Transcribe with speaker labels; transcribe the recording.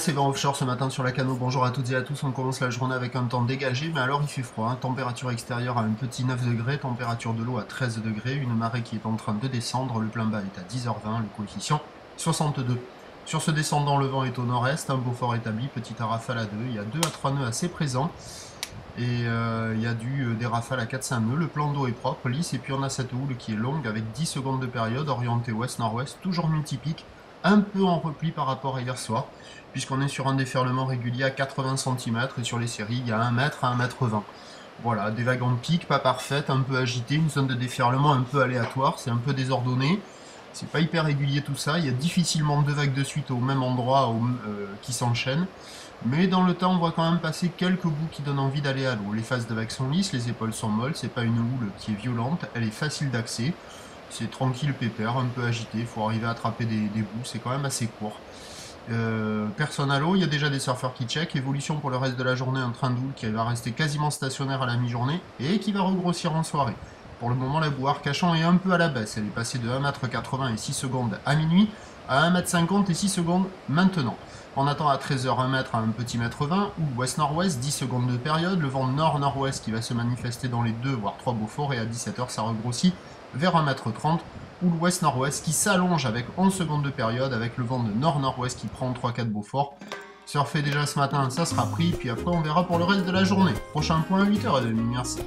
Speaker 1: c'est vent offshore ce matin sur la Cano. Bonjour à toutes et à tous, on commence la journée avec un temps dégagé, mais alors il fait froid. Température extérieure à un petit 9 degrés, température de l'eau à 13 degrés, une marée qui est en train de descendre, le plein bas est à 10h20, le coefficient 62. Sur ce descendant, le vent est au nord-est, un beau fort établi, petite rafale à 2, il y a 2 à 3 nœuds assez présents. Et il y a des rafales à 4-5 nœuds, le plan d'eau est propre, lisse, et puis on a cette houle qui est longue avec 10 secondes de période, orientée ouest-nord-ouest, toujours multipique, un peu en repli par rapport à hier soir, puisqu'on est sur un déferlement régulier à 80 cm, et sur les séries, il y a 1 mètre à 1 mètre 20. Voilà, des vagues en pic, pas parfaites, un peu agitées, une zone de déferlement un peu aléatoire, c'est un peu désordonné, c'est pas hyper régulier tout ça, il y a difficilement 2 vagues de suite au même endroit qui s'enchaînent. Mais dans le temps, on voit quand même passer quelques bouts qui donnent envie d'aller à l'eau. Les faces de vagues sont lisses, les épaules sont molles, c'est pas une houle qui est violente, elle est facile d'accès. C'est tranquille, pépère, un peu agité, il faut arriver à attraper des bouts, c'est quand même assez court. Personne à l'eau, il y a déjà des surfeurs qui check. Évolution pour le reste de la journée, un train de houle qui va rester quasiment stationnaire à la mi-journée et qui va regrossir en soirée. Pour le moment, la boue Arcachon est un peu à la baisse, elle est passée de 1,80 m et 6 secondes à minuit à 1,50 m et 6 secondes maintenant. On attend à 13h 1 mètre à un petit mètre 20, ou ouest-nord-ouest, 10 secondes de période, le vent nord-nord-ouest qui va se manifester dans les 2 voire 3 Beaufort, et à 17h ça regrossit vers 1 mètre 30, ou l'ouest-nord-ouest qui s'allonge avec 11 secondes de période, avec le vent de nord-nord-ouest qui prend 3-4 Beaufort. Surfer déjà ce matin, ça sera pris, puis après on verra pour le reste de la journée. Prochain point à 8h30, merci.